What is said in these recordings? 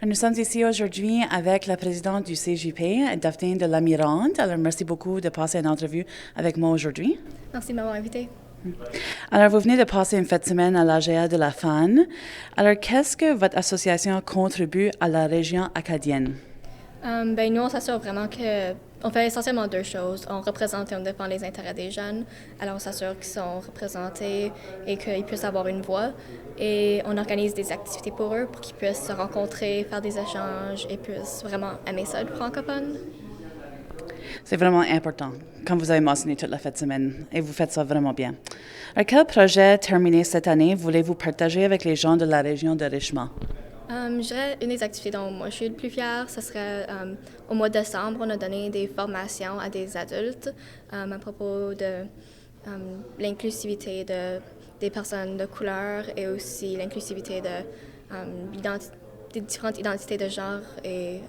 Nous sommes ici aujourd'hui avec la présidente du CJP, Daphné de Lamirande. Alors, merci beaucoup de passer une entrevue avec moi aujourd'hui. Merci de m'avoir invité. Alors, vous venez de passer une fête semaine à l'AGA de la FAN. Alors, qu'est-ce que votre association contribue à la région acadienne? Nous, on s'assure vraiment que on fait essentiellement deux choses. On représente et on défend les intérêts des jeunes. Alors, on s'assure qu'ils sont représentés et qu'ils puissent avoir une voix. Et on organise des activités pour eux pour qu'ils puissent se rencontrer, faire des échanges et puissent vraiment aimer ça, le francophone. C'est vraiment important, comme vous avez mentionné toute la fête semaine, et vous faites ça vraiment bien. Alors, quel projet terminé cette année voulez-vous partager avec les gens de la région de Richmond? Je dirais une des activités dont moi je suis le plus fière, ce serait au mois de décembre, on a donné des formations à des adultes à propos de l'inclusivité des personnes de couleur et aussi l'inclusivité des différentes identités de genre et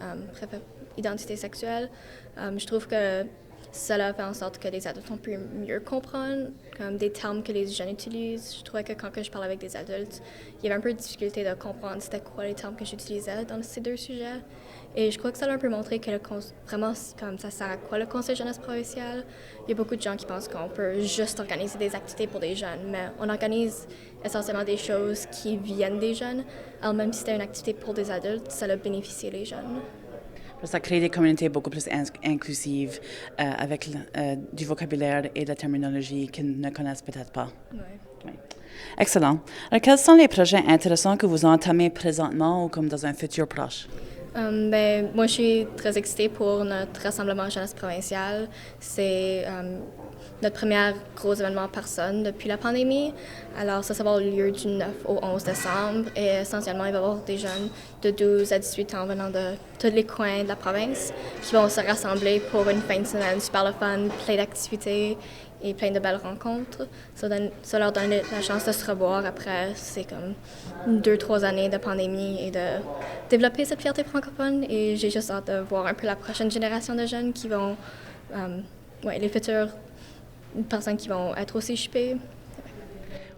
identités sexuelles. Je trouve que cela fait en sorte que les adultes ont pu mieux comprendre comme des termes que les jeunes utilisent. Je trouvais que quand je parlais avec des adultes, il y avait un peu de difficulté de comprendre c'était quoi les termes que j'utilisais dans ces deux sujets. Et je crois que ça a un peu montré que vraiment, comme ça sert à quoi le Conseil jeunesse provincial. Il y a beaucoup de gens qui pensent qu'on peut juste organiser des activités pour des jeunes, mais on organise essentiellement des choses qui viennent des jeunes. Alors même si c'était une activité pour des adultes, ça a bénéficié les jeunes. Ça crée des communautés beaucoup plus inclusives avec du vocabulaire et de la terminologie qu'ils ne connaissent peut-être pas. Ouais. Oui. Excellent. Alors, quels sont les projets intéressants que vous entamez présentement ou comme dans un futur proche? Moi, je suis très excitée pour notre rassemblement jeunesse provincial. C'est notre premier gros événement en personne depuis la pandémie. Alors, ça va avoir lieu du 9 au 11 décembre. Et essentiellement, il va y avoir des jeunes de 12 à 18 ans venant de tous les coins de la province qui vont se rassembler pour une fin de semaine super le fun, plein d'activités et plein de belles rencontres. Ça leur donne la chance de se revoir après, c'est comme 2-3 années de pandémie et de développer cette fierté francophone. Et j'ai juste hâte de voir un peu la prochaine génération de jeunes qui vont, les futures personnes qui vont être aussi CJP.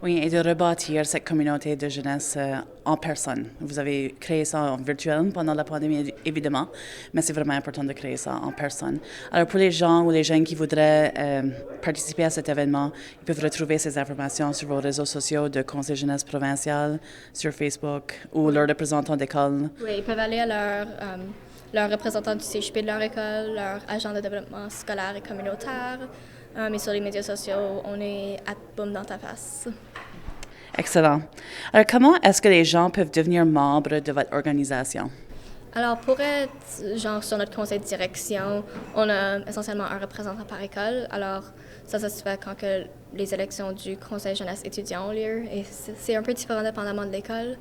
Oui, et de rebâtir cette communauté de jeunesse en personne. Vous avez créé ça en virtuel pendant la pandémie, évidemment, mais c'est vraiment important de créer ça en personne. Alors, pour les gens ou les jeunes qui voudraient participer à cet événement, ils peuvent retrouver ces informations sur vos réseaux sociaux de Conseil jeunesse provincial, sur Facebook ou leurs représentants d'école. Oui, ils peuvent aller à leur représentant du CJP de leur école, leur agent de développement scolaire et communautaire. Et sur les médias sociaux, on est @boom dans ta face. Excellent. Alors, comment est-ce que les gens peuvent devenir membres de votre organisation? Alors, pour être sur notre conseil de direction, on a essentiellement un représentant par école. Alors, ça se fait quand que les élections du conseil jeunesse étudiant ont lieu. Et c'est un peu différent dépendamment de l'école.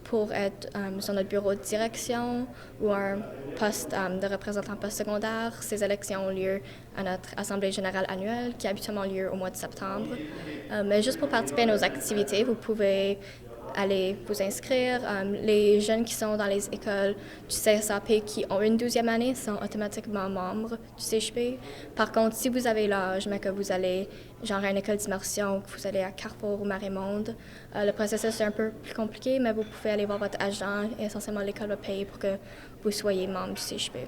Pour être sur notre bureau de direction ou un poste de représentant postsecondaire, ces élections ont lieu à notre assemblée générale annuelle qui a habituellement lieu au mois de septembre. Mais juste pour participer à nos activités, vous pouvez aller vous inscrire. Les jeunes qui sont dans les écoles du CSAP qui ont une 12e année sont automatiquement membres du CJP. Par contre, si vous avez l'âge, mais que vous allez à une école d'immersion ou que vous allez à Carrefour ou Marémonde, le processus est un peu plus compliqué, mais vous pouvez aller voir votre agent et essentiellement l'école va payer pour que vous soyez membre du CJP.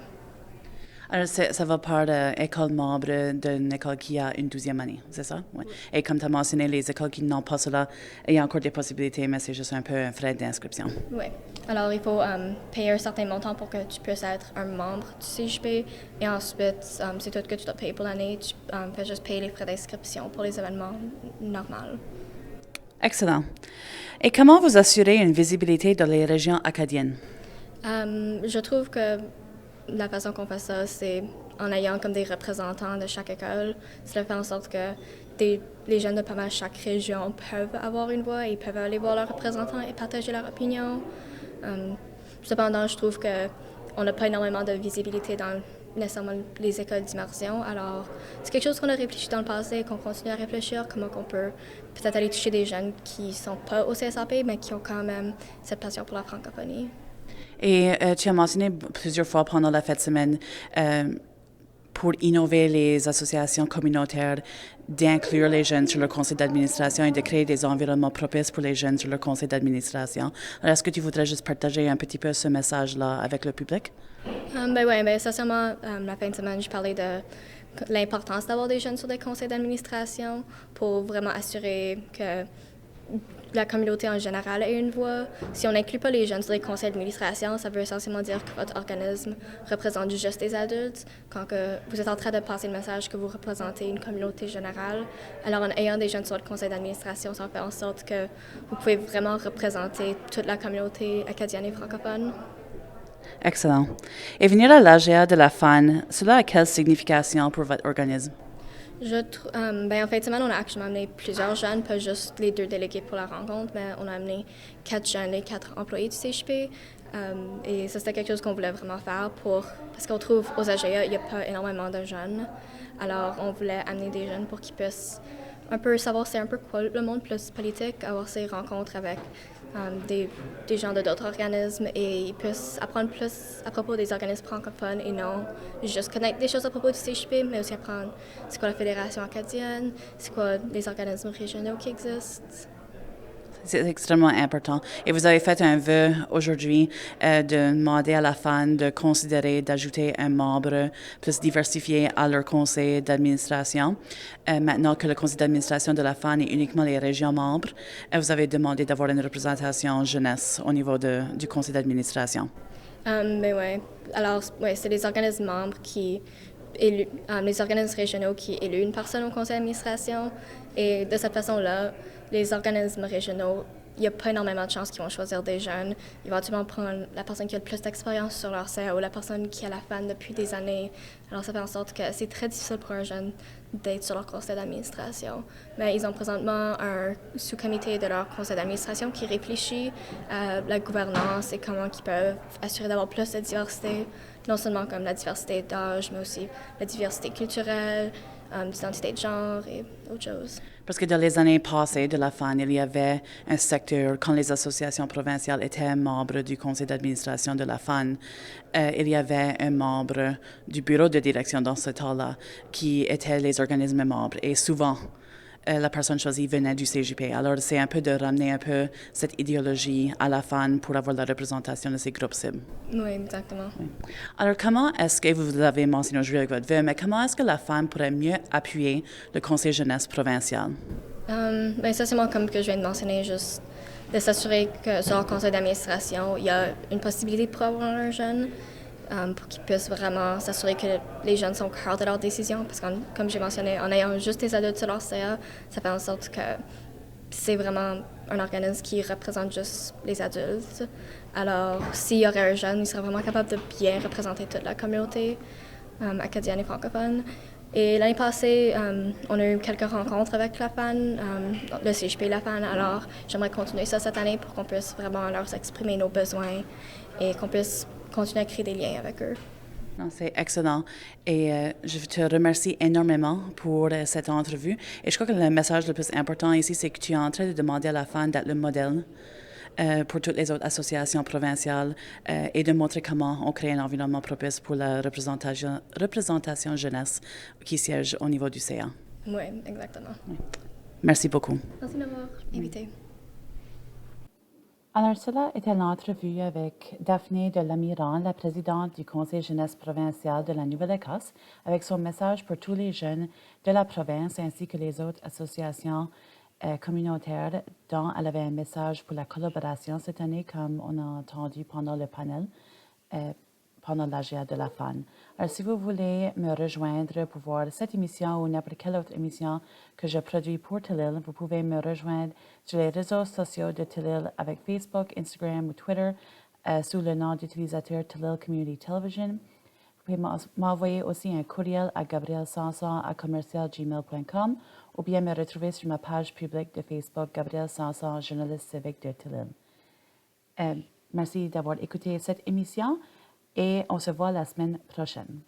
Alors, ça va par école membre d'une école qui a une 12e année, c'est ça? Oui. Et comme tu as mentionné, les écoles qui n'ont pas cela, il y a encore des possibilités, mais c'est juste un peu un frais d'inscription. Oui. Alors, il faut payer un certain montant pour que tu puisses être un membre du CJP. Et ensuite, c'est tout que tu dois payer pour l'année. Tu fais juste payer les frais d'inscription pour les événements normaux. Excellent. Et comment vous assurez une visibilité dans les régions acadiennes? Je trouve que la façon qu'on fait ça, c'est en ayant comme des représentants de chaque école. Cela fait en sorte que les jeunes de pas mal chaque région peuvent avoir une voix et peuvent aller voir leurs représentants et partager leur opinion. Cependant, je trouve qu'on n'a pas énormément de visibilité dans nécessairement les écoles d'immersion. Alors, c'est quelque chose qu'on a réfléchi dans le passé et qu'on continue à réfléchir, comment on peut peut-être aller toucher des jeunes qui ne sont pas au CSAP, mais qui ont quand même cette passion pour la francophonie. Et tu as mentionné plusieurs fois pendant la fête semaine pour innover les associations communautaires, d'inclure les jeunes sur leur conseil d'administration et de créer des environnements propices pour les jeunes sur leur conseil d'administration. Alors, est-ce que tu voudrais juste partager un petit peu ce message-là avec le public? Ben oui, ben essentiellement, la fin de semaine, je parlais de l'importance d'avoir des jeunes sur des conseils d'administration pour vraiment assurer que la communauté en général ait une voix. Si on n'inclut pas les jeunes sur les conseils d'administration, ça veut essentiellement dire que votre organisme représente juste des adultes, quand que vous êtes en train de passer le message que vous représentez une communauté générale. Alors en ayant des jeunes sur le conseil d'administration, ça fait en sorte que vous pouvez vraiment représenter toute la communauté acadienne et francophone. Excellent. Et venir à l'AGA de la FAN, cela a quelle signification pour votre organisme? Ben, en fin de semaine, on a actuellement amené plusieurs jeunes, pas juste les 2 délégués pour la rencontre, mais on a amené 4 jeunes et 4 employés du CHP. Et ça, c'était quelque chose qu'on voulait vraiment faire parce qu'on trouve aux AGA, il n'y a pas énormément de jeunes. Alors, on voulait amener des jeunes pour qu'ils puissent un peu savoir c'est un peu quoi le monde plus politique, avoir ces rencontres avec des gens de d'autres organismes et ils puissent apprendre plus à propos des organismes francophones et non juste connaître des choses à propos du CHP, mais aussi apprendre c'est quoi la Fédération acadienne, c'est quoi les organismes régionaux qui existent. C'est extrêmement important. Et vous avez fait un vœu aujourd'hui de demander à la FAN de considérer d'ajouter un membre plus diversifié à leur conseil d'administration. Maintenant que le conseil d'administration de la FAN est uniquement les régions membres, vous avez demandé d'avoir une représentation jeunesse au niveau du conseil d'administration. Mais ouais. Alors, ouais, c'est les organismes membres les organismes régionaux qui éluent une personne au conseil d'administration. Et de cette façon-là, les organismes régionaux, il n'y a pas énormément de chances qu'ils vont choisir des jeunes. Ils vont actuellement prendre la personne qui a le plus d'expérience sur leur CA ou la personne qui a la FAN depuis des années. Alors, ça fait en sorte que c'est très difficile pour un jeune d'être sur leur conseil d'administration. Mais ils ont présentement un sous-comité de leur conseil d'administration qui réfléchit à la gouvernance et comment ils peuvent assurer d'avoir plus de diversité, non seulement comme la diversité d'âge, mais aussi la diversité culturelle, d'identité de genre et autres choses. Parce que dans les années passées de la FAN, il y avait un secteur, quand les associations provinciales étaient membres du conseil d'administration de la FAN, il y avait un membre du bureau de direction dans ce temps-là qui était les organismes membres. Et souvent, la personne choisie venait du CJP. Alors, c'est un peu de ramener un peu cette idéologie à la FAN pour avoir la représentation de ces groupes cibles. Oui, exactement. Oui. Alors, comment est-ce que, vous l'avez mentionné aujourd'hui avec votre vœu, mais comment est-ce que la FAN pourrait mieux appuyer le conseil jeunesse provincial? Ben, essentiellement, comme que je viens de mentionner, juste de s'assurer que sur leur conseil d'administration, il y a une possibilité pour avoir un jeune pour qu'ils puissent vraiment s'assurer que les jeunes sont au cœur de leurs décisions. Parce que, comme j'ai mentionné, en ayant juste des adultes sur leur CA, ça fait en sorte que c'est vraiment un organisme qui représente juste les adultes. Alors, s'il y aurait un jeune, il serait vraiment capable de bien représenter toute la communauté acadienne et francophone. Et l'année passée, on a eu quelques rencontres avec la FAN, le CHP et la FAN. Alors, j'aimerais continuer ça cette année pour qu'on puisse vraiment leur exprimer nos besoins et qu'on puisse continuer à créer des liens avec eux. Non, c'est excellent. Et je te remercie énormément pour cette entrevue. Et je crois que le message le plus important ici, c'est que tu es en train de demander à la FAN d'être le modèle pour toutes les autres associations provinciales et de montrer comment on crée un environnement propice pour la représentation jeunesse qui siège au niveau du CA. Oui, exactement. Oui. Merci beaucoup. Merci de m'avoir invité. Alors, cela était l'entrevue avec Daphné de Lamiran, la présidente du Conseil jeunesse provincial de la Nouvelle-Écosse, avec son message pour tous les jeunes de la province ainsi que les autres associations communautaires dont elle avait un message pour la collaboration cette année, comme on a entendu pendant le panel, pendant l'AGA de la FAN. Alors, si vous voulez me rejoindre pour voir cette émission ou n'importe quelle autre émission que je produis pour TELIL, vous pouvez me rejoindre sur les réseaux sociaux de TELIL avec Facebook, Instagram ou Twitter sous le nom d'utilisateur TELIL Community Television. Vous pouvez m'envoyer aussi un courriel à gabrielsanson@commercialgmail.com ou bien me retrouver sur ma page publique de Facebook, Gabriel Sanson, journaliste civique de TELIL. Merci d'avoir écouté cette émission et on se voit la semaine prochaine.